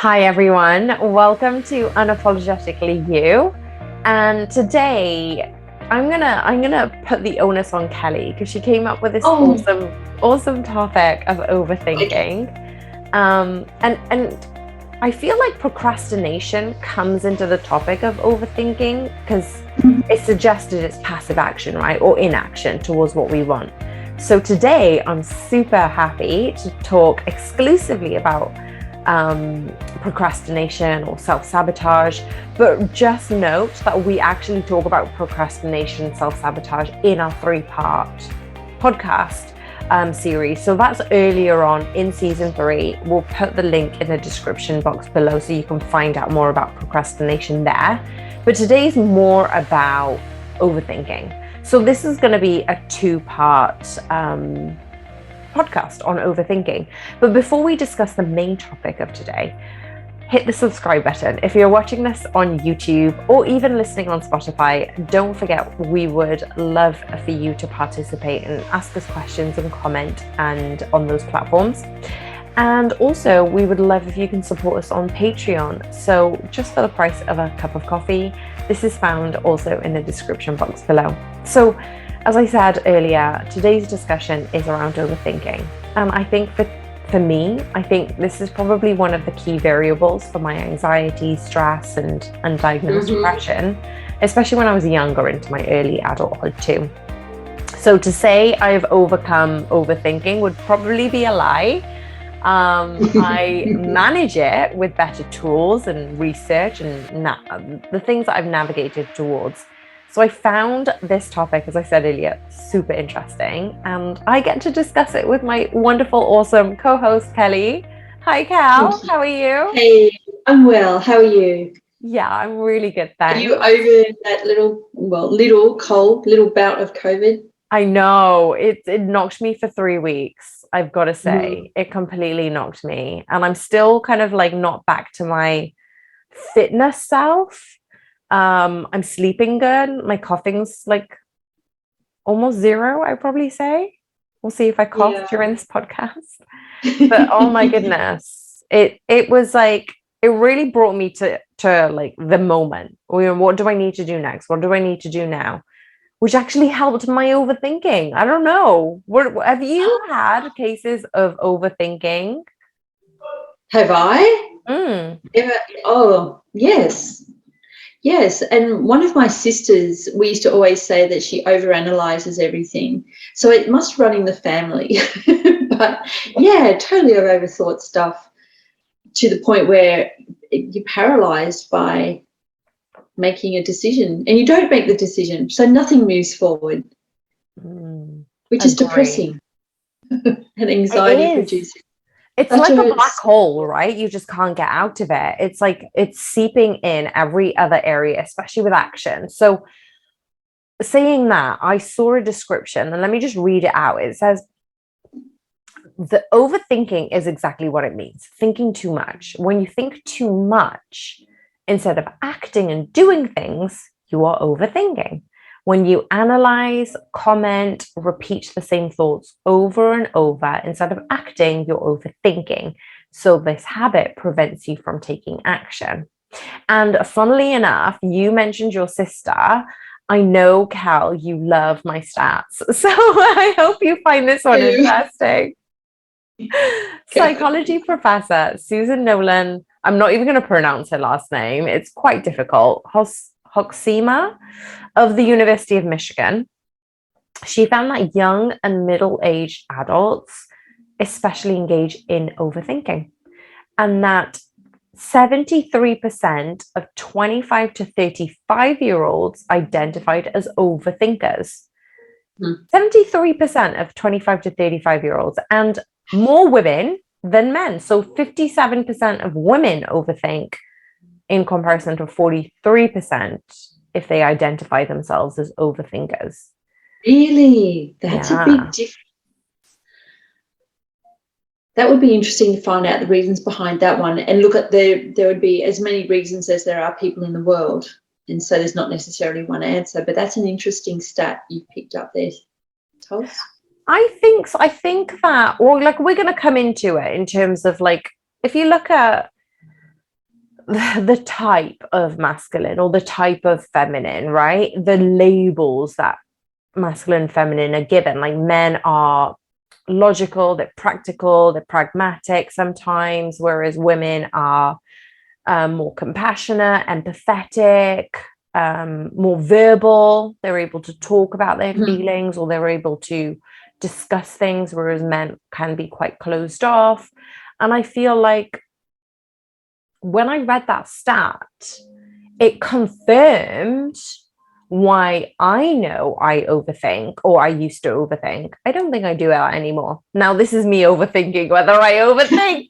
Hi everyone, welcome to Unapologetically You. And today I'm gonna put the onus on Kelly because she came up with this Oh, awesome topic of okay. overthinking. And I feel like procrastination comes into the topic of overthinking because it's suggested it's passive action, right? Or inaction towards what we want. So today I'm super happy to talk exclusively about procrastination or self-sabotage, but just note that we actually talk about procrastination and self-sabotage in our three-part podcast series. So that's earlier on in season 3. We'll put the link in the description box below so you can find out more about procrastination there. But today's more about overthinking. So this is going to be a two-part podcast on overthinking. But before we discuss the main topic of today, hit the subscribe button. If you're watching this on YouTube or even listening on Spotify, don't forget we would love for you to participate and ask us questions and comment and on those platforms. And also, we would love if you can support us on Patreon. So just for the price of a cup of coffee, this is found also in the description box below. So as I said earlier, today's discussion is around overthinking. And I think for me, I think this is probably one of the key variables for my anxiety, stress, and undiagnosed depression, especially when I was younger into my early adulthood too. So to say I've overcome overthinking would probably be a lie. I manage it with better tools and research and the things that I've navigated towards. So I found this topic, as I said earlier, super interesting, and I get to discuss it with my wonderful, awesome co-host, Kelly. Hi, Cal. Thank you. How are you? Hey, I'm well. How are you? Yeah, I'm really good, Are you thanks. over that little bout of COVID? I know it knocked me for 3 weeks. I've got to Mm. say, it completely knocked me, and I'm still kind of like not back to my fitness self. I'm sleeping good. My coughing's like almost zero, I'd probably say. We'll see if I cough Yeah. during this podcast. But oh my goodness, it was like it really brought me to like the moment. What do I need to do next? What do I need to do now? Which actually helped my overthinking. I don't know. What have you had cases of overthinking? Have I Mm. ever? Oh, yes. Yes. And one of my sisters, we used to always say that she overanalyzes everything. So it must run in the family. But yeah, totally I've overthought stuff to the point where you're paralyzed by making a decision and you don't make the decision. So nothing moves forward, Mm. which is Agree. depressing and It anxiety is. producing. It's Such like a a, black hole, right? You just can't get out of it. It's like it's seeping in every other area, especially with action. So, saying that, I saw a description and let me just read it out. It says, the overthinking is exactly what it means, thinking too much. When you think too much, instead of acting and doing things, you are overthinking. When you analyze, comment, repeat the same thoughts over and over, instead of acting, you're overthinking. So, this habit prevents you from taking action. And funnily enough, you mentioned your sister. I know, Cal, you love my stats. So, I hope you find this one interesting. Psychology professor Susan Nolan, I'm not even going to pronounce her last name, it's quite difficult, Hoxima of the University of Michigan. She found that young and middle-aged adults especially engage in overthinking, and that 73% of 25 to 35-year-olds identified as overthinkers. 73% of 25 to 35-year-olds, and more women than men. So 57% of women overthink in comparison to 43% if they identify themselves as overthinkers. really, that's a big Yeah. difference. That would be interesting to find out the reasons behind that one and look at there would be as many reasons as there are people in the world. And so there's not necessarily one answer, but that's an interesting stat you picked up there, Tuls. I think so. I think that, or like we're going to come into it in terms of like, if you look at the type of masculine or the type of feminine, right? The labels that masculine and feminine are given. Like men are logical, they're practical, they're pragmatic sometimes, whereas women are more compassionate, empathetic, more verbal. They're able to talk about their feelings, or they're able to discuss things, whereas men can be quite closed off. And I feel like when I read that stat, it confirmed why I know I overthink, or I used to overthink. I don't think I do that anymore. Now, this is me overthinking whether I overthink.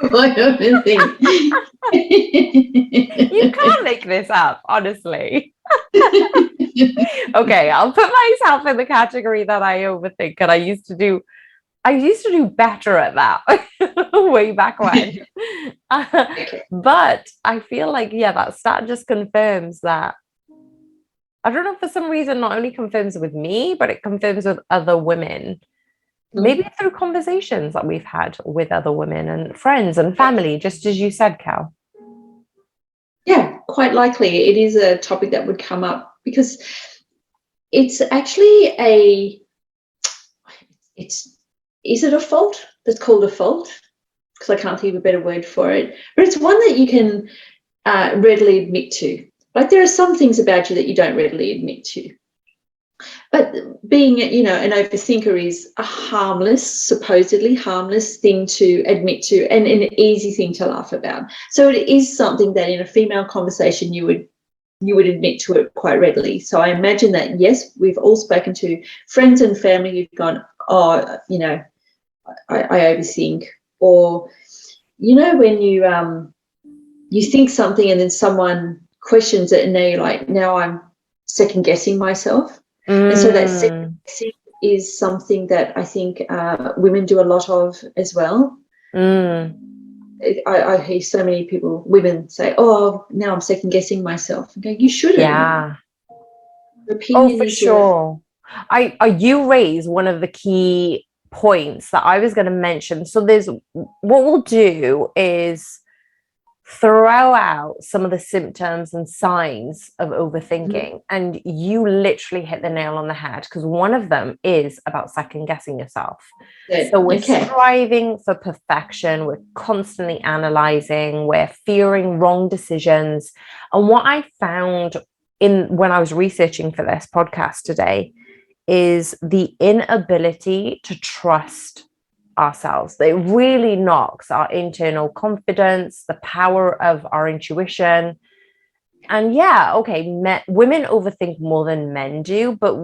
I don't think. You can't make this up, honestly. Okay, I'll put myself in the category that I overthink, and I used to do better at that way back when. But I feel like, yeah, that stat just confirms that. I don't know, for some reason, not only confirms with me, but it confirms with other women. Maybe through conversations that we've had with other women and friends and family, just as you said, Cal. Yeah, quite likely it is a topic that would come up, because it's actually is it a fault? That's called a fault, because I can't think of a better word for it. But it's one that you can readily admit to. Like, there are some things about you that you don't readily admit to. But being, an overthinker is a supposedly harmless thing to admit to, and an easy thing to laugh about. So it is something that in a female conversation you would admit to it quite readily. So I imagine that, yes, we've all spoken to friends and family who've gone, oh, I overthink. Or, when you think something and then someone questions it, and now you're like, now I'm second guessing myself. And so that second guessing is something that I think women do a lot of as well. I hear so many women say, oh, now I'm second guessing myself. And go, you shouldn't. Yeah. Opinion for sure. You raise one of the key points that I was going to mention. So what we'll do is throw out some of the symptoms and signs of overthinking, and you literally hit the nail on the head, because one of them is about second guessing yourself. So we're striving for perfection, we're constantly analyzing, we're fearing wrong decisions. And what I found when I was researching for this podcast today is the inability to trust ourselves. It really knocks our internal confidence, the power of our intuition. And yeah, okay, women overthink more than men do, but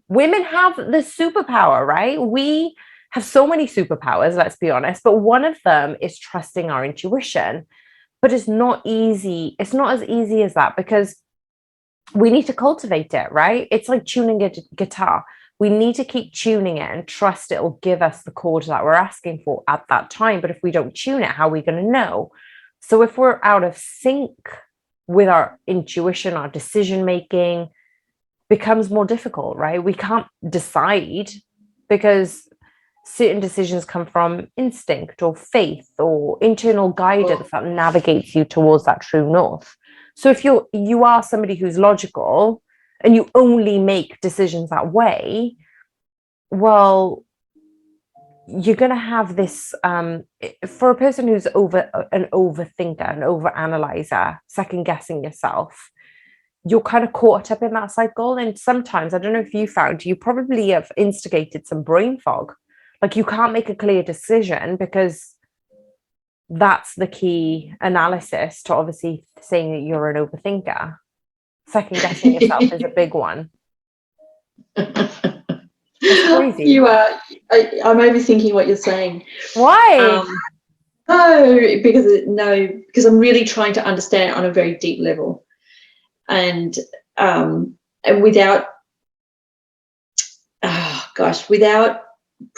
women have the superpower, right? We have so many superpowers, let's be honest, but one of them is trusting our intuition. But it's not easy. It's not as easy as that, because we need to cultivate it, right? It's like tuning a guitar. We need to keep tuning it and trust it will give us the chord that we're asking for at that time. But if we don't tune it, how are we going to know? So if we're out of sync with our intuition, our decision making becomes more difficult, right? We can't decide, because certain decisions come from instinct or faith or internal guidance that navigates you towards that true north. So if you are somebody who's logical and you only make decisions that way, well, you're going to have this, for a person who's an overthinker, an overanalyzer, second guessing yourself, you're kind of caught up in that cycle. And sometimes, I don't know if you found, you probably have instigated some brain fog. Like, you can't make a clear decision, because that's the key analysis to obviously saying that you're an overthinker. Second guessing yourself is a big one. It's crazy. You are. I'm overthinking what you're saying. Why? Because I'm really trying to understand it on a very deep level, and without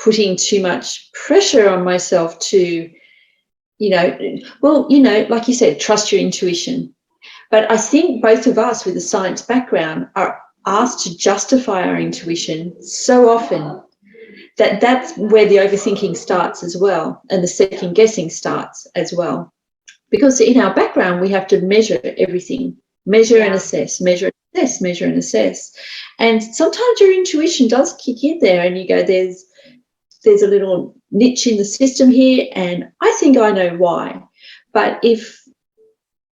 putting too much pressure on myself to, like you said, trust your intuition. But I think both of us with a science background are asked to justify our intuition so often that that's where the overthinking starts as well, and the second guessing starts as well. because in our background we have to measure everything, measure and assess, measure and assess, measure and assess. And sometimes your intuition does kick in there and you go, there's a little niche in the system here and I think I know why. But if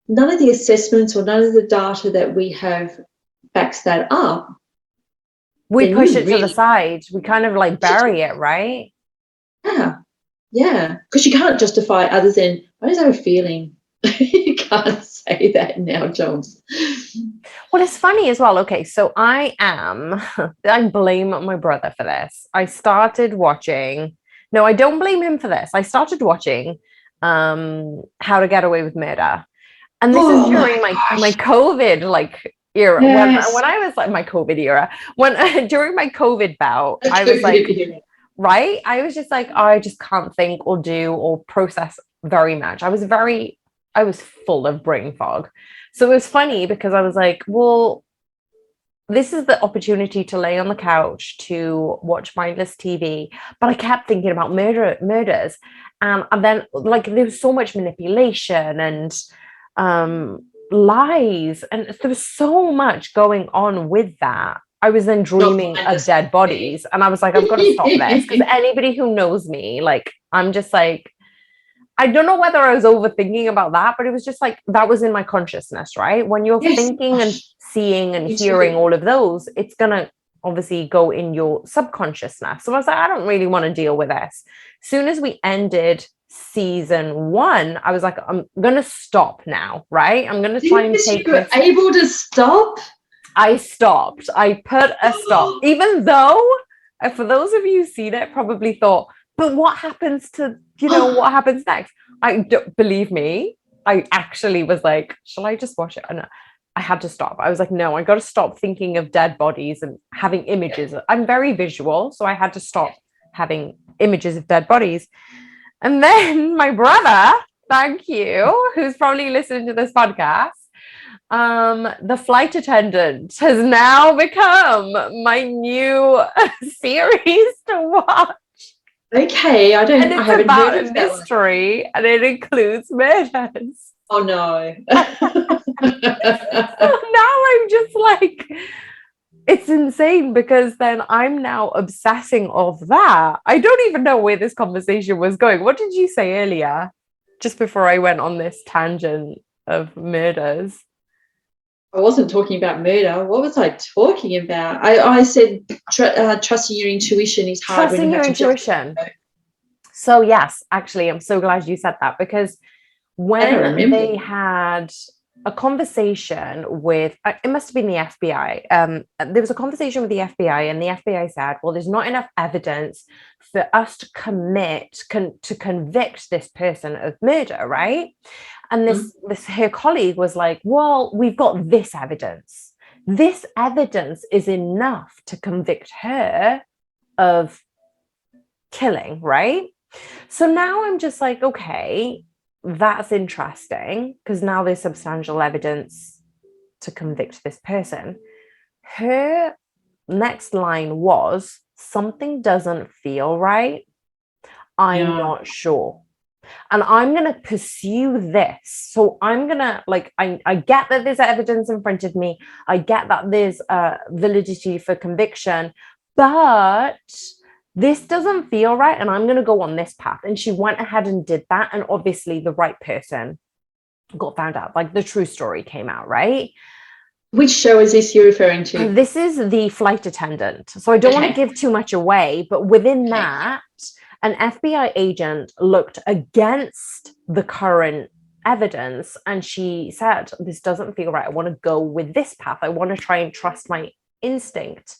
none of the assessments or none of the data that we have backs that up, we push it to the side. We kind of like bury it, right? Yeah, because you can't justify it other than, I just have a feeling. You can't say that now, Jones. Well, it's funny as well. Okay, so I blame my brother for this. I started watching, no, I don't blame him for this. I started watching How to Get Away with Murder. And this is during my COVID like era. Yes. When I was like my COVID era, when during my COVID bout, I was like, right? I was just like, oh, I just can't think or do or process very much. I was full of brain fog. So it was funny because I was like, well, this is the opportunity to lay on the couch to watch mindless TV. But I kept thinking about murders. And then like there was so much manipulation and lies. And there was so much going on with that. I was then dreaming of dead bodies. And I was like, I've got to stop this. Because anybody who knows me, like, I'm just like, I don't know whether I was overthinking about that, but it was just like, that was in my consciousness, right? When you're thinking and seeing and hearing all of those, it's going to obviously go in your subconsciousness. So I was like, I don't really want to deal with this. Soon as we ended season 1, I was like, I'm going to stop now, right? I'm going to try and take this. You were able to stop? I stopped. I put a stop, even though, for those of you who've seen it, probably thought, but what happens to, what happens next? I don't believe me. I actually was like, shall I just watch it? And I had to stop. I was like, no, I got to stop thinking of dead bodies and having images. I'm very visual, so I had to stop having images of dead bodies. And then my brother, thank you, who's probably listening to this podcast, the flight attendant has now become my new series to watch. Okay, I haven't about heard a mystery and it includes murders. Oh no. So now I'm just like, it's insane because then I'm now obsessing of that. I don't even know where this conversation was going. What did you say earlier? Just before I went on this tangent of murders. I wasn't talking about murder. What was I talking about? I said trusting your intuition is hard. Trusting your intuition. So yes, actually, I'm so glad you said that because when they had a conversation with, it must have been the FBI. There was a conversation with the FBI and the FBI said, well, there's not enough evidence for us to convict this person of murder, right? And this her colleague was like, well, we've got this evidence. This evidence is enough to convict her of killing, right? So now I'm just like, okay, that's interesting because now there's substantial evidence to convict this person. Her next line was, something doesn't feel right. I'm not sure. And I'm going to pursue this. So I'm going to, like, I get that there's evidence in front of me. I get that there's validity for conviction, but this doesn't feel right. And I'm going to go on this path. And she went ahead and did that. And obviously the right person got found out. Like the true story came out, right? Which show is this you're referring to? This is The Flight Attendant. So I don't want to give too much away, but within that, an FBI agent looked against the current evidence and she said, this doesn't feel right. I want to go with this path. I want to try and trust my instinct.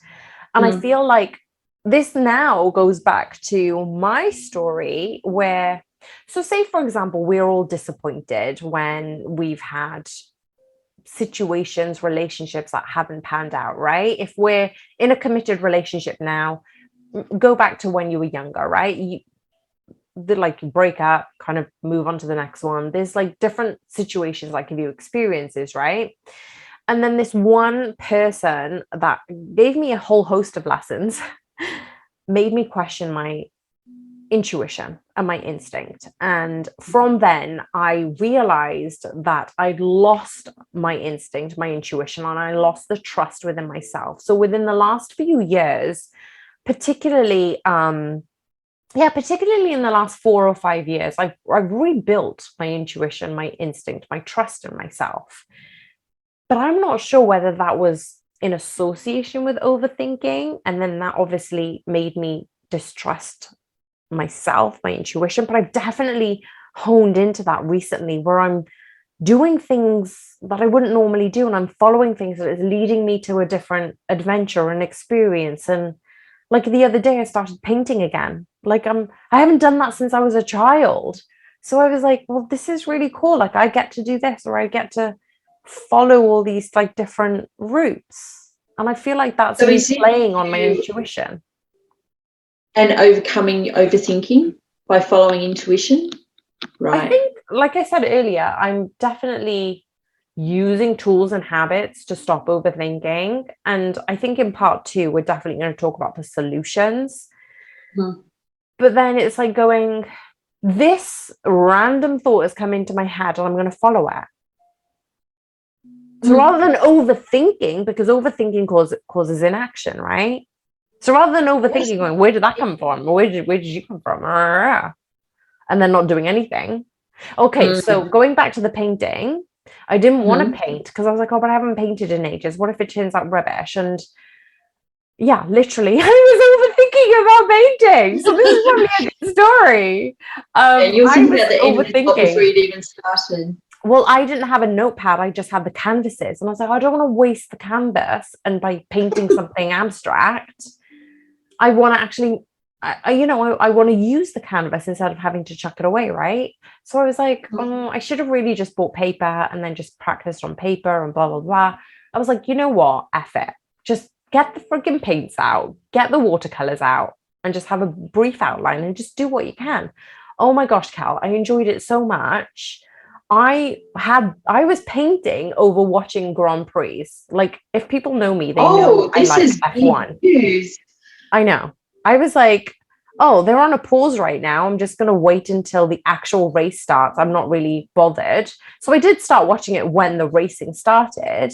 And I feel like this now goes back to my story where, so say, for example, we're all disappointed when we've had situations, relationships that haven't panned out, right? If we're in a committed relationship now, go back to when you were younger, right? You break up, kind of move on to the next one. There's like different situations that give you experiences, right? And then this one person that gave me a whole host of lessons made me question my intuition and my instinct. And from then, I realized that I'd lost my instinct, my intuition, and I lost the trust within myself. So within the last few years, particularly, particularly in the last 4 or 5 years, I've rebuilt my intuition, my instinct, my trust in myself. But I'm not sure whether that was in association with overthinking. And then that obviously made me distrust myself, my intuition. But I've definitely honed into that recently, where I'm doing things that I wouldn't normally do. And I'm following things that is leading me to a different adventure and experience. And like the other day, I started painting again. Like I haven't done that since I was a child. So I was like, well, this is really cool. Like I get to do this, or I get to follow all these like different routes. And I feel like that's So me is it playing on my you intuition. and overcoming overthinking by following intuition? I Right. think, like I said earlier, I'm definitely using tools and habits to stop overthinking. And I think in part two, we're definitely going to talk about the solutions. Mhm. But then it's like going, this random thought has come into my head and I'm going to follow it. So rather than overthinking, because overthinking causes inaction, right? So rather than Yes. overthinking, going, where did that come from? Where did you come from? And then not doing anything. Okay, so going back to the painting, I didn't want to paint because I was like, oh, but I haven't painted in ages. What if it turns out rubbish? And yeah, literally, I was overthinking about painting. So this is probably a good story. And you're I thinking was about the end result before overthinking. you'd even started. Well, I didn't have a notepad. I just had the canvases. And I was like, I don't want to waste the canvas. And by painting something abstract, I want to actually, I want to use the canvas instead of having to chuck it away, right? So I was like, oh, I should have really just bought paper and then just practiced on paper and blah, blah, blah. I was like, you know what? F it. Just get the frigging paints out, get the watercolors out, and just have a brief outline and just do what you can. Oh my gosh, Cal, I enjoyed it so much. I was painting over watching Grand Prix. Like, if people know me, they know Oh, I this like is big F1. news. I know. I was like, oh, they're on a pause right now. I'm just going to wait until the actual race starts. I'm not really bothered. So I did start watching it when the racing started.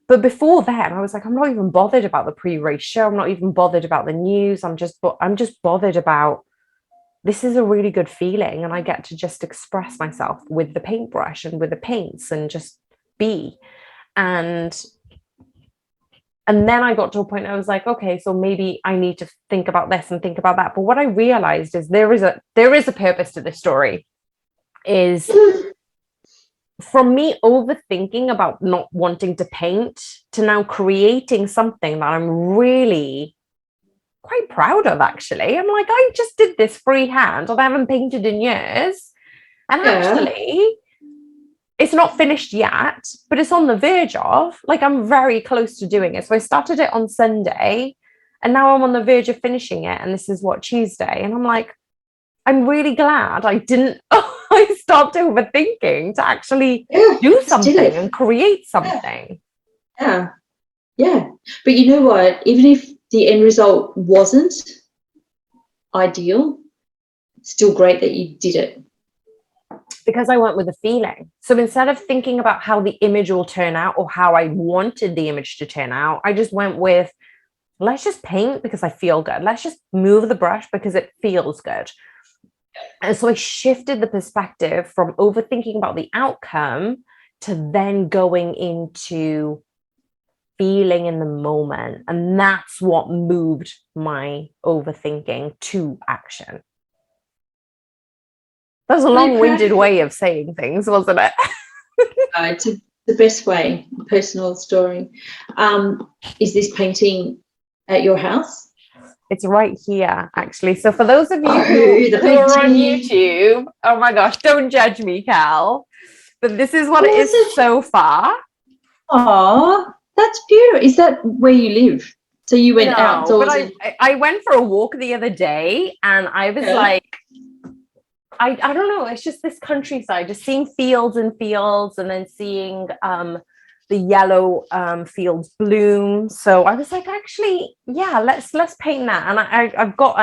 But before then, I was like, I'm not even bothered about the pre-race show. I'm not even bothered about the news. I'm just bothered about, this is a really good feeling. And I get to just express myself with the paintbrush and with the paints and just be. And then I got to a point I was like, okay, so maybe I need to think about this and think about that. But what I realized is there is a purpose to this story. Is from me overthinking about not wanting to paint to now creating something that I'm really quite proud of, actually. I'm like, I just did this freehand and I haven't painted in years. And Yeah. actually, it's not finished yet, but it's on the verge of. Like, I'm very close to doing it. So I started it on Sunday and now I'm on the verge of finishing it. And this is what, Tuesday. And I'm like, I'm really glad I didn't, I stopped overthinking to actually Yeah. do Just did something it. and create Yeah. something. Yeah. Yeah. But you know what? Even if the end result wasn't ideal, still great that you did it. Because I went with a feeling. So instead of thinking about how the image will turn out or how I wanted the image to turn out, I just went with, let's just paint because I feel good. Let's just move the brush because it feels good. And so I shifted the perspective from overthinking about the outcome to then going into feeling in the moment. And that's what moved my overthinking to action. That was a long-winded way of saying things, wasn't it? It's the best way, personal story. Is this painting at your house? It's right here, actually. So for those of you The who are on painting. YouTube, oh my gosh, don't judge me, Cal. But this is what it Was is it? so far. Oh, that's beautiful. Is that where you live? So you went No, but outdoors and I went for a walk the other day and I was like, I don't know, it's just this countryside, just seeing fields and fields and then seeing the yellow fields bloom. So I was like, actually, yeah, let's paint that. And I've got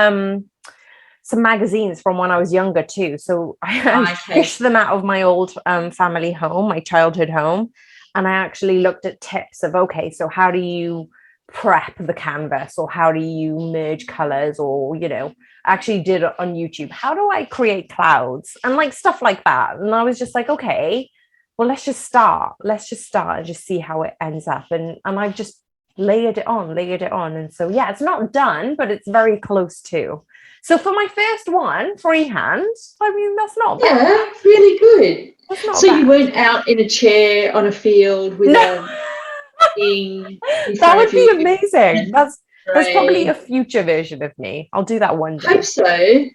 some magazines from when I was younger too. So I fished them out of my old family home, my childhood home. And I actually looked at tips of, okay, so how do you prep the canvas, or how do you merge colors, or, you know, I actually did it on YouTube. How do I create clouds and like stuff like that? And I was just like, okay, well, let's just start and just see how it ends up. And I've just layered it on. And so, yeah, it's not done, but it's very close to. So for my first one, freehand, I mean, that's not bad. Yeah, really good. That's not so bad. You weren't out in a chair on a field with no. a thing in That front would of be you. amazing. That's probably a future version of me. I'll do that one day. I hope so.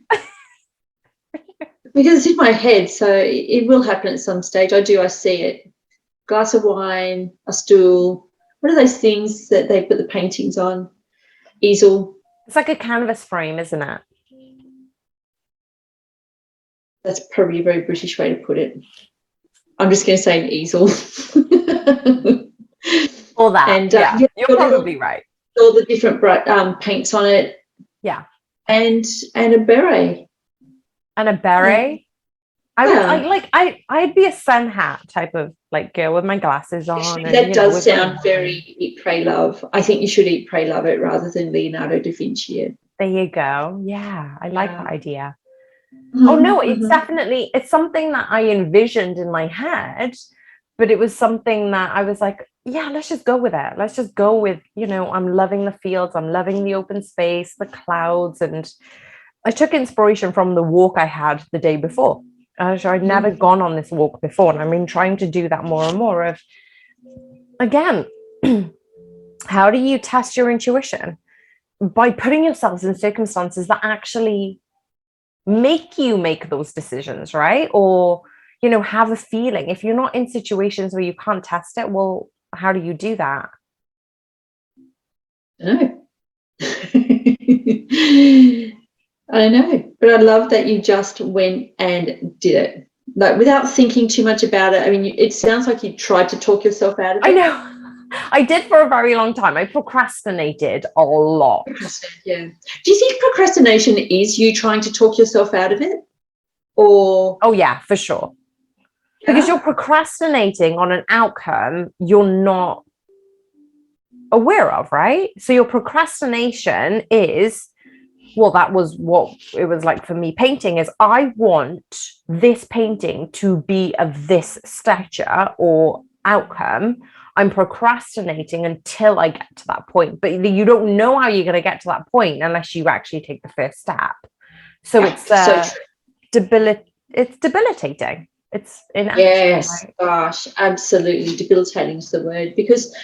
Because it's in my head, so it will happen at some stage. I see it. Glass of wine, a stool. What are those things that they put the paintings on? Easel. It's like a canvas frame, isn't it? That's probably a very British way to put it. I'm just going to say an easel. Or that. And yeah, you're probably right. All the different paints on it. Yeah. And a beret. And a beret. I'd be a sun hat type of like girl with my glasses on. Actually, that does sound very Eat, Pray, Love. I think you should Eat, Pray, Love it rather than Leonardo da Vinci it. There you go. Yeah, I like that idea. Mm-hmm. Oh no, it's definitely, it's something that I envisioned in my head, but it was something that I was like, yeah, let's just go with it. Let's just go with, you know, I'm loving the fields, I'm loving the open space, the clouds. And I took inspiration from the walk I had the day before. So I'd never gone on this walk before, and I've been trying to do that more and more. Of, again, how do you test your intuition? By putting yourselves in circumstances that actually make you make those decisions, right? Or, you know, have a feeling. If you're not in situations where you can't test it, well, how do you do that? I know, but I love that you just went and did it, like without thinking too much about it. I mean, it sounds like you tried to talk yourself out of it. I know. I did for a very long time. I procrastinated a lot. Yeah. Do you think procrastination is you trying to talk yourself out of it? Or oh yeah, for sure. Yeah. Because you're procrastinating on an outcome you're not aware of, right? So your procrastination is, well, that was what it was like for me painting, is I want this painting to be of this stature or outcome. I'm procrastinating until I get to that point, but you don't know how you're going to get to that point unless you actually take the first step. So it's it's debilitating. It's inaction. Yes, right? Gosh, absolutely debilitating is the word, because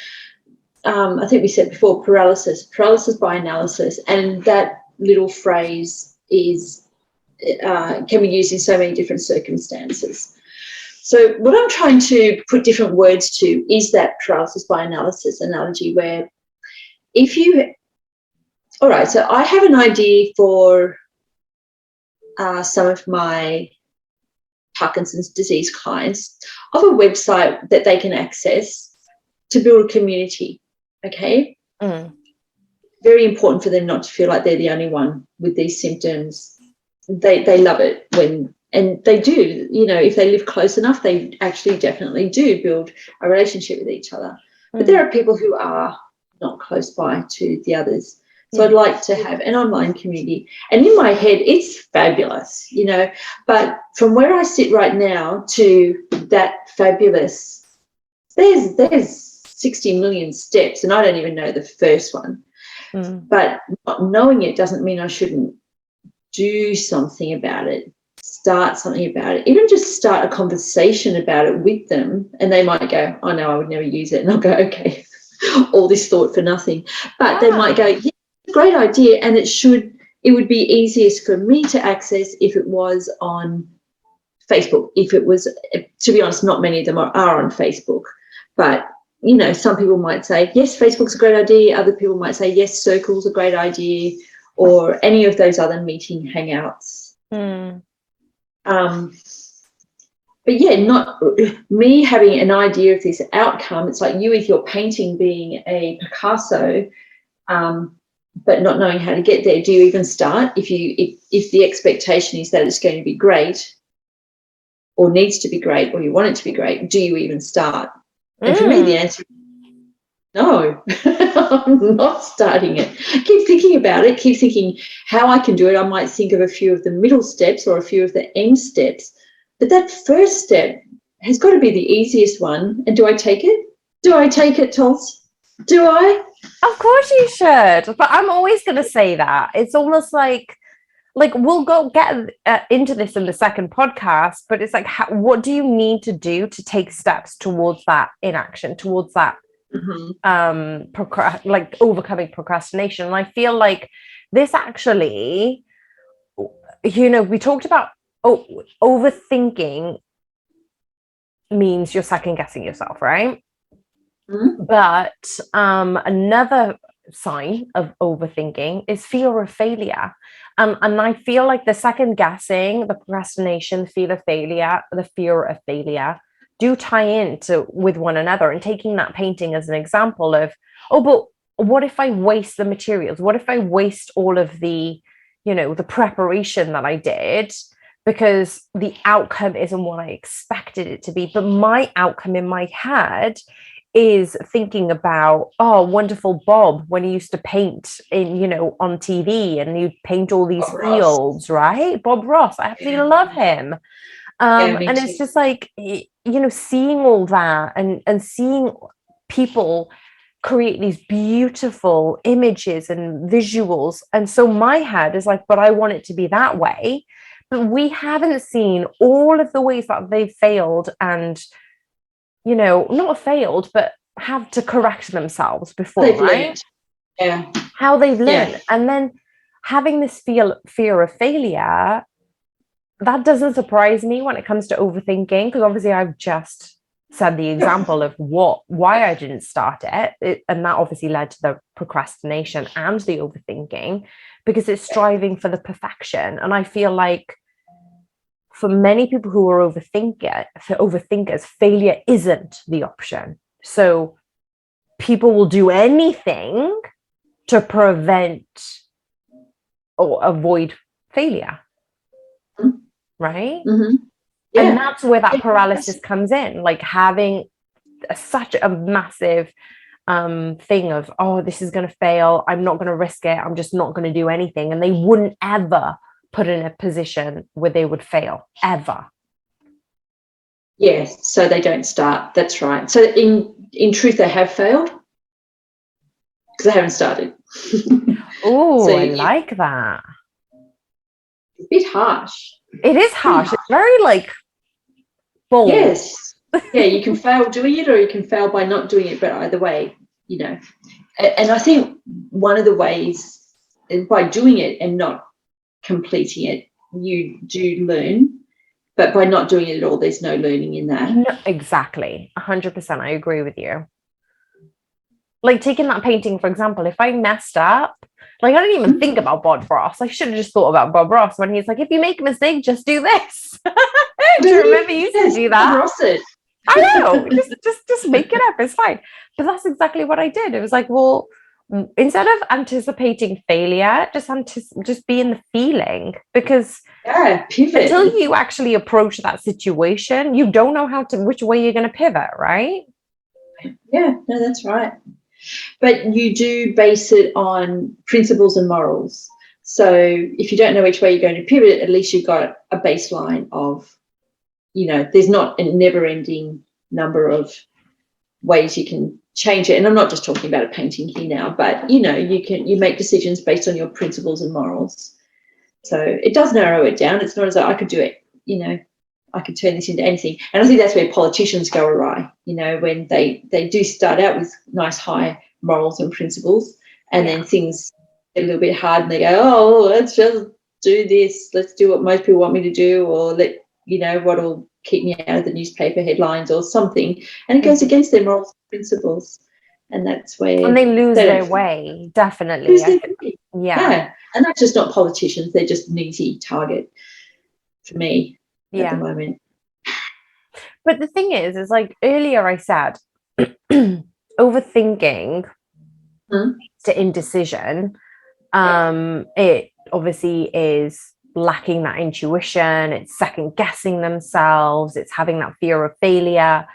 I think we said before, paralysis by analysis, and that little phrase is can be used in so many different circumstances. So what I'm trying to put different words to is that paralysis by analysis analogy, where if you, all right, so I have an idea for some of my Parkinson's disease clients of a website that they can access to build a community, okay? Very important for them not to feel like they're the only one with these symptoms. They love it when, and they do, you know, if they live close enough, they actually definitely do build a relationship with each other. But there are people who are not close by to the others. So I'd like to have an online community. And in my head, it's fabulous, you know, but from where I sit right now to that fabulous, there's 60 million steps, and I don't even know the first one. But not knowing it doesn't mean I shouldn't do something about it, start something about it, even just start a conversation about it with them, and they might go, oh no, I would never use it, and I'll go, okay, all this thought for nothing. But they might go, yeah, it's a great idea, and it would be easiest for me to access if it was on Facebook. If it was, to be honest, not many of them are on Facebook, but you know, some people might say, yes, Facebook's a great idea. Other people might say, yes, Circle's a great idea, or any of those other meeting hangouts. But yeah, not me having an idea of this outcome. It's like you with your painting being a Picasso. but not knowing how to get there. Do you even start? If the expectation is that it's going to be great or needs to be great, or you want it to be great, do you even start? And for me, the answer is no. I'm not starting it. Keep thinking about it, keep thinking how I can do it. I might think of a few of the middle steps or a few of the end steps, but that first step has got to be the easiest one. And do I take it? Do I take it, Tuls? Do I? Of course you should. But I'm always going to say that. It's almost like we'll go get into this in the second podcast, but it's like, what do you need to do to take steps towards that inaction, towards that like overcoming procrastination? And I feel like this actually, we talked about overthinking means you're second guessing yourself, right? But another sign of overthinking is fear of failure. And I feel like the second guessing, the procrastination, fear of failure do tie into with one another. And taking that painting as an example of, but what if I waste the materials? What if I waste all of the, the preparation that I did because the outcome isn't what I expected it to be? But my outcome in my head is thinking about, wonderful Bob when he used to paint in, on TV, and you'd paint all these fields, right? Bob Ross, I absolutely love him. And it's just like, seeing all that and seeing people create these beautiful images and visuals. And so my head is like, but I want it to be that way. But we haven't seen all of the ways that they've failed and, not failed, but have to correct themselves before, right? Yeah. How they've learned. And then having this fear of failure, that doesn't surprise me when it comes to overthinking, because obviously I've just said the example of why I didn't start it. And that obviously led to the procrastination and the overthinking, because it's striving for the perfection. And I feel like for many people who are overthinkers, failure isn't the option. So people will do anything to prevent or avoid failure, right? Yeah. And that's where that paralysis comes in, like having such a massive thing of, this is going to fail, I'm not going to risk it, I'm just not going to do anything. And they wouldn't ever put in a position where they would fail, ever. Yes, so they don't start. That's right. So in truth, they have failed because they haven't started. Oh, so I like that. It's a bit harsh. It is harsh. It's very like bold. Yes. Yeah, you can fail doing it or you can fail by not doing it, but either way, And I think one of the ways is by doing it and not completing it, you do learn. But by not doing it at all, there's no learning in that. No, exactly. 100%. I agree with you. Like taking that painting, for example, if I messed up, like I didn't even think about Bob Ross. I should have just thought about Bob Ross when he's like, if you make a mistake, just do this. Do you remember you used to do that? Ross it. I know. Just make it up. It's fine. But that's exactly what I did. It was like, well, instead of anticipating failure, just be in the feeling, because pivot. Until you actually approach that situation, you don't know which way you're going to pivot, right? Yeah, no, that's right. But you do base it on principles and morals. So if you don't know which way you're going to pivot, at least you've got a baseline of, there's not a never-ending number of ways you can change it. And I'm not just talking about a painting here now, but you make decisions based on your principles and morals. So it does narrow it down. It's not as though I could do it, I could turn this into anything. And I think that's where politicians go awry, when they do start out with nice high morals and principles, and then things get a little bit hard and they go, let's just do this. Let's do what most people want me to do, or what'll keep me out of the newspaper headlines or something. And it goes against their morals and principles. And that's where... And they lose their way, definitely. Yeah. And that's just not politicians. They're just an easy target for me at the moment. But the thing is like earlier I said, overthinking to indecision. It obviously is lacking that intuition, it's second guessing themselves, it's having that fear of failure.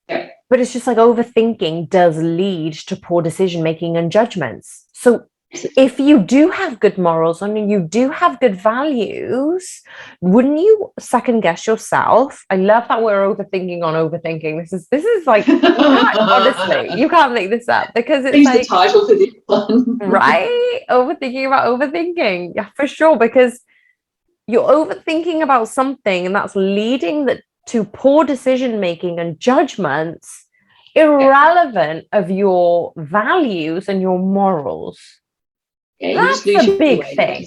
Yeah. But it's just like overthinking does lead to poor decision making and judgments. So if you do have good morals and you do have good values, wouldn't you second guess yourself? I love that we're overthinking on overthinking. This is like honestly, you can't make this up, because it's Change like the title for this one. right, overthinking about overthinking. Yeah, for sure, because you're overthinking about something and that's leading to poor decision making and judgments irrelevant of your values and your morals. Yeah, you just That's lose a your big way. thing.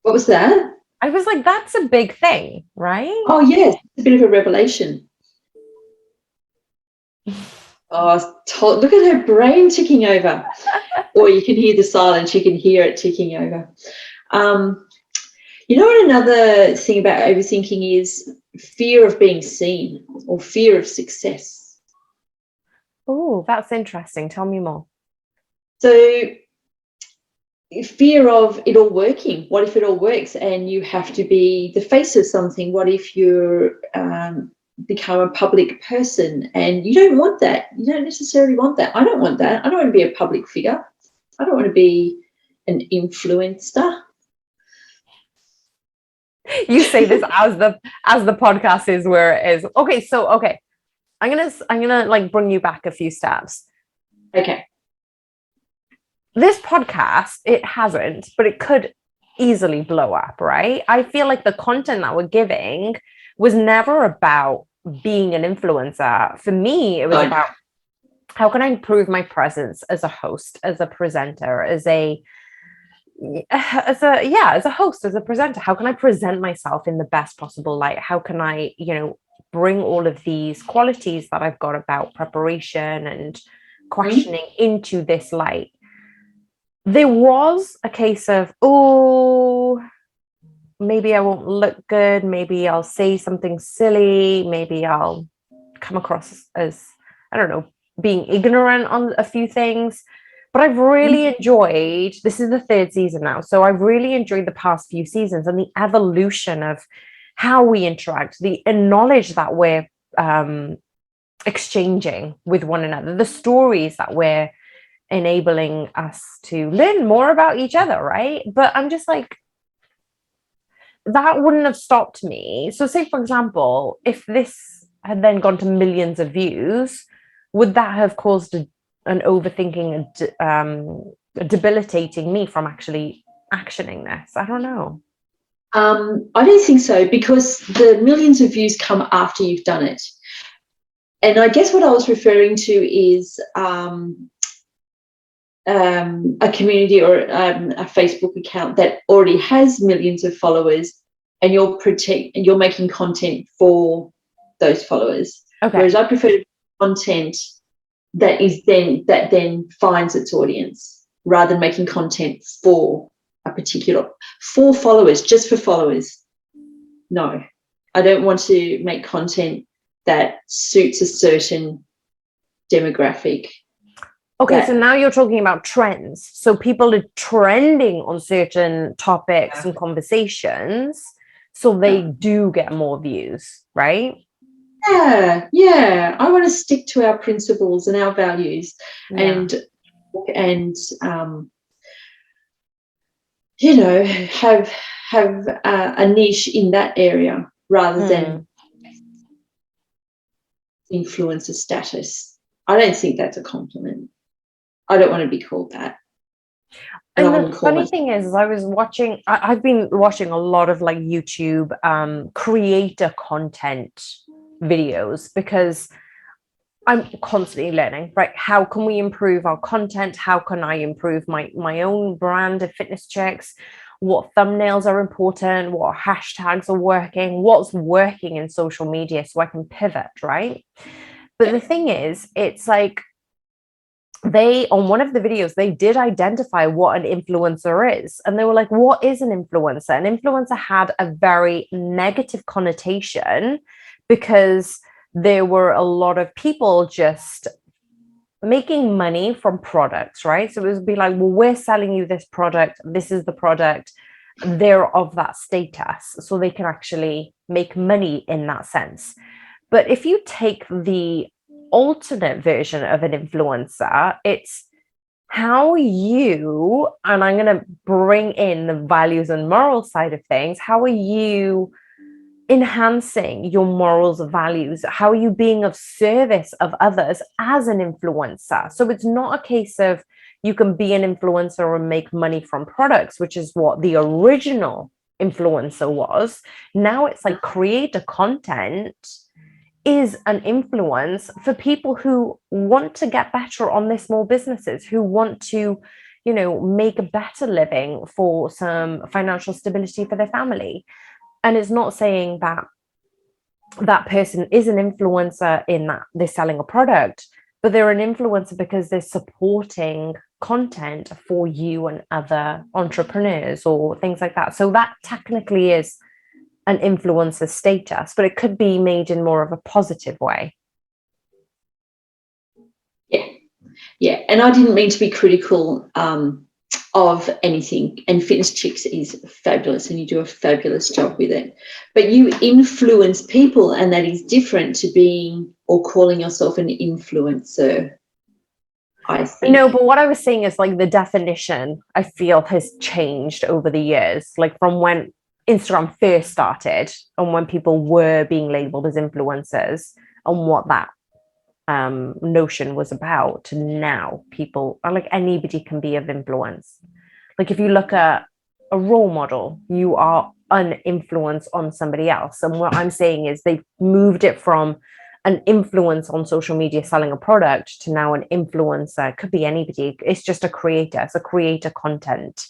What was that? I was like, that's a big thing, right? Oh, yes, a bit of a revelation. Oh, look at her brain ticking over. Or you can hear the silence, you can hear it ticking over. You know what another thing about overthinking is? Fear of being seen or fear of success. Oh, that's interesting. Tell me more. So fear of it all working. What if it all works and you have to be the face of something? What if you're become a public person and you don't want that? You don't necessarily want that. I don't want that. I don't want to be a public figure. I don't want to be an influencer. You say this as the podcast is where it is. Okay. I'm gonna like bring you back a few steps. Okay. This podcast, it hasn't, but it could easily blow up, right? I feel like the content that we're giving was never about being an influencer. For me, it was about how can I improve my presence as a host, as a presenter, as a host, as a presenter. How can I present myself in the best possible light? How can I, bring all of these qualities that I've got about preparation and questioning into this light? There was a case of, oh, maybe I won't look good. Maybe I'll say something silly. Maybe I'll come across as, I don't know, being ignorant on a few things. But I've really enjoyed, this is the third season now, so I've really enjoyed the past few seasons and the evolution of how we interact, the knowledge that we're exchanging with one another, the stories that we're enabling us to learn more about each other, right? But I'm just like, that wouldn't have stopped me. So say, for example, if this had then gone to millions of views, would that have caused an overthinking and debilitating me from actually actioning this? I don't know. I don't think so, because the millions of views come after you've done it. And I guess what I was referring to is a community or a Facebook account that already has millions of followers, and you're making content for those followers. Okay. Whereas I prefer content that then finds its audience, rather than making content for followers, just for followers. No, I don't want to make content that suits a certain demographic. Okay, so now you're talking about trends. So people are trending on certain topics and conversations, so they do get more views, right? Yeah. I want to stick to our principles and our values, and have a niche in that area rather than influencer status. I don't think that's a compliment. I don't want to be called that. And the funny thing is I've been watching a lot of like YouTube creator content videos, because I'm constantly learning, right? How can we improve our content? How can I improve my own brand of fitness checks? What thumbnails are important? What hashtags are working? What's working in social media so I can pivot, right? But the thing is, it's like, on one of the videos, they did identify what an influencer is. And they were like, what is an influencer? An influencer had a very negative connotation, because there were a lot of people just making money from products, right? So it would be like, well, we're selling you this product, this is the product, they're of that status, so they can actually make money in that sense. But if you take the alternate version of an influencer, it's how you, and I'm going to bring in the values and moral side of things, how are you enhancing your morals and values? How are you being of service of others as an influencer? So it's not a case of you can be an influencer and make money from products, which is what the original influencer was. Now it's like creator content is an influence for people who want to get better on their small businesses, who want to, make a better living for some financial stability for their family. And it's not saying that that person is an influencer in that they're selling a product, but they're an influencer because they're supporting content for you and other entrepreneurs or things like that. So that technically is an influencer status, but it could be made in more of a positive way. Yeah. And I didn't mean to be critical of anything, and Fitness Chicks is fabulous and you do a fabulous job with it, but you influence people, and that is different to being or calling yourself an influencer, I think. No, but what I was saying is like the definition I feel has changed over the years, like from when Instagram first started and when people were being labeled as influencers and what that notion was about, to now people are like anybody can be of influence. Like if you look at a role model, you are an influence on somebody else. And what I'm saying is they've moved it from an influence on social media selling a product to now an influencer. It could be anybody. It's just a creator. It's a creator content,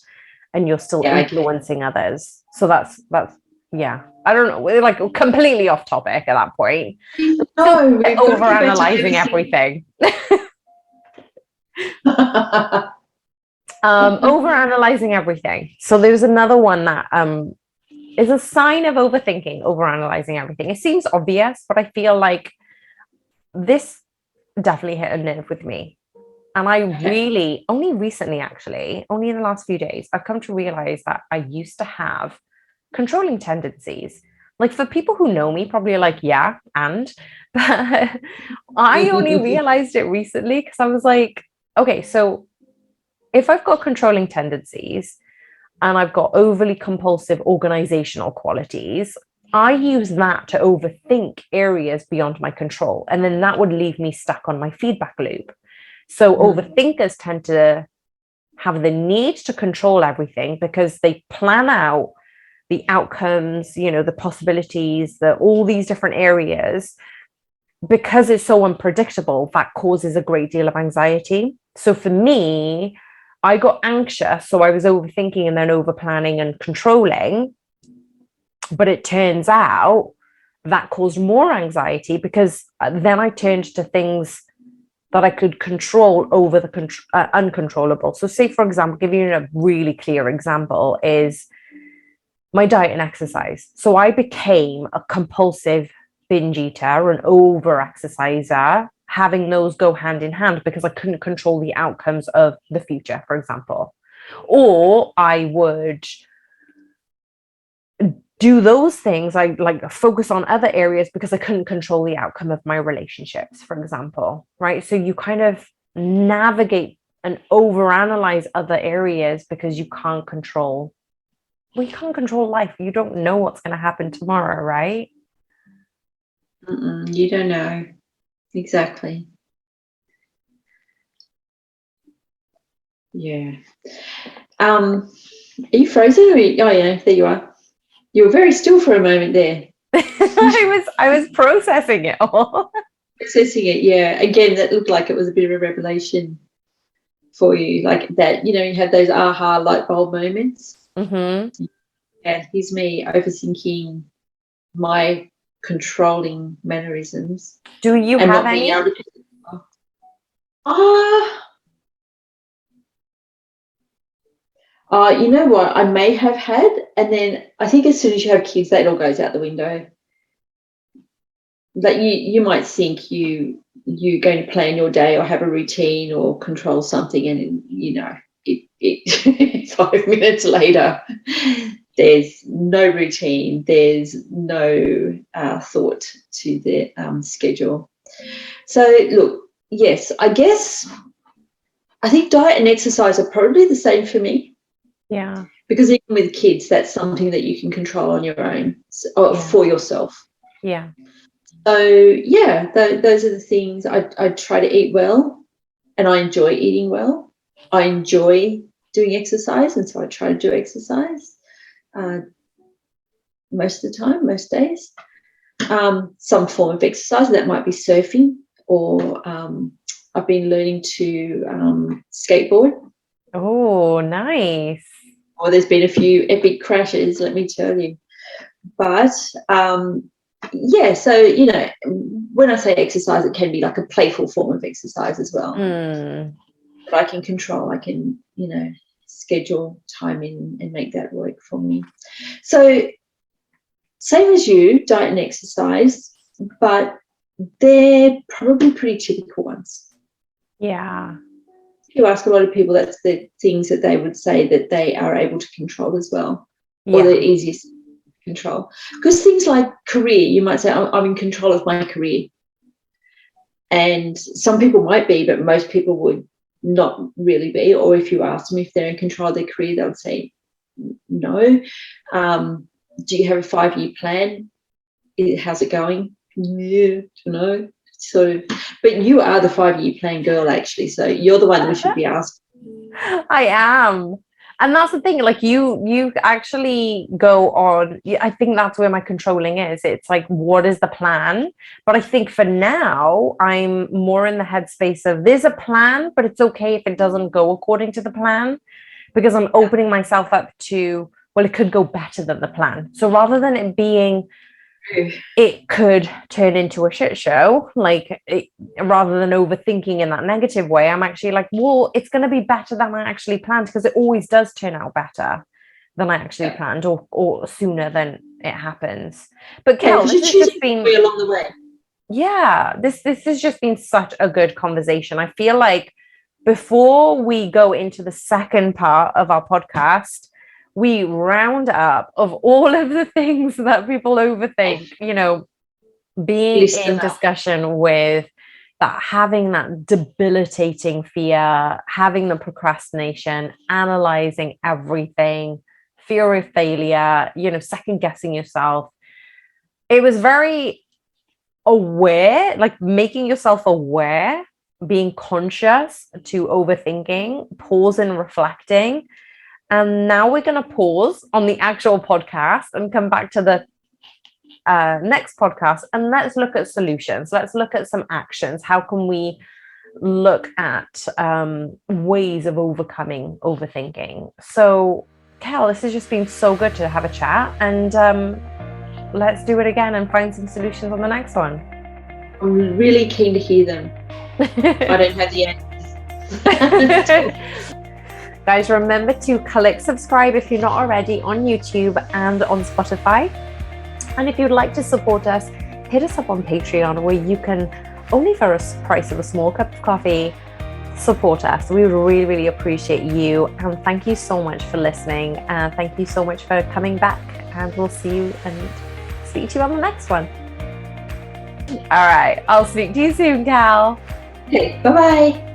and you're still influencing others. So that's yeah. I don't know. We're like completely off topic at that point. No, we're over analyzing everything. Over analyzing everything. So there's another one that is a sign of overthinking, over analyzing everything. It seems obvious, but I feel like this definitely hit a nerve with me. And I really, only recently, actually, only in the last few days, I've come to realize that I used to have controlling tendencies. Like for people who know me, probably like, yeah, and but I only realized it recently because I was like, okay, so if I've got controlling tendencies and I've got overly compulsive organizational qualities, I use that to overthink areas beyond my control. And then that would leave me stuck on my feedback loop. So overthinkers tend to have the need to control everything because they plan out the outcomes, the possibilities, all these different areas. Because it's so unpredictable, that causes a great deal of anxiety. So for me, I got anxious, so I was overthinking and then over planning and controlling. But it turns out that caused more anxiety because then I turned to things that I could control over the uncontrollable. So say, for example, give you a really clear example is my diet and exercise. So I became a compulsive binge eater, an over exerciser, having those go hand in hand because I couldn't control the outcomes of the future, for example. Or I would do those things, I like focus on other areas because I couldn't control the outcome of my relationships, for example, right? So you kind of navigate and overanalyze other areas because you can't control life. You don't know what's going to happen tomorrow, right? You don't know. Exactly. Yeah. Are you frozen? Or oh yeah, there you are. You were very still for a moment there. I was processing it all. Processing it, yeah. Again, that looked like it was a bit of a revelation for you, like that. You have those aha light bulb moments. Mm-hmm. And here's me overthinking my controlling mannerisms. Do you have any? You know what? I may have had, and then I think as soon as you have kids, that all goes out the window. Like you might think you're going to plan your day or have a routine or control something, and it 5 minutes later there's no routine, there's no thought to the schedule. So look, yes, I think diet and exercise are probably the same for me. Yeah. Because even with kids, that's something that you can control on your own or for yourself. Yeah. So, yeah, those are the things. I try to eat well, and I enjoy eating well. I enjoy doing exercise, and so I try to do exercise most of the time, most days. Some form of exercise, that might be surfing, or I've been learning to skateboard. Oh, nice. Or there's been a few epic crashes, let me tell you. But yeah, so when I say exercise, it can be like a playful form of exercise as well. That I can control. I can schedule time in and make that work for me. So same as you, diet and exercise, but they're probably pretty typical ones. Yeah. If you ask a lot of people, that's the things that they would say that they are able to control as well, or the easiest control. Because things like career, you might say, I'm in control of my career. And some people might be, but most people would not really be. Or if you ask them if they're in control of their career, they would say no. Do you have a 5-year plan? How's it going? Yeah, no. Sort of. But you are the 5-year plan girl, actually. So you're the one we should be asking. I am. And that's the thing, like you actually go on, I think that's where my controlling is. It's like, what is the plan? But I think for now, I'm more in the headspace of there's a plan, but it's okay if it doesn't go according to the plan, because I'm opening myself up to, well, it could go better than the plan. So rather than it being, it could turn into a shit show, rather than overthinking in that negative way, I'm actually like, well, it's going to be better than I actually planned, because it always does turn out better than I actually planned, or sooner than it happens. But Kel, this has just been along the way. Yeah, this has just been such a good conversation. I feel like before we go into the second part of our podcast, we round up of all of the things that people overthink, being in discussion with that, having that debilitating fear, having the procrastination, analyzing everything, fear of failure, second guessing yourself. It was very aware, like making yourself aware, being conscious to overthinking, pause and reflecting. And now we're going to pause on the actual podcast and come back to the next podcast, and let's look at solutions. Let's look at some actions. How can we look at ways of overcoming overthinking? So, Kel, this has just been so good to have a chat, and let's do it again and find some solutions on the next one. I'm really keen to hear them. I don't have the answers. Guys, remember to click subscribe if you're not already on YouTube and on Spotify. And if you'd like to support us, hit us up on Patreon, where you can, only for a price of a small cup of coffee, support us. We really, really appreciate you. And thank you so much for listening. And thank you so much for coming back. And we'll see you and speak to you on the next one. All right. I'll speak to you soon, Cal. Okay. Bye-bye.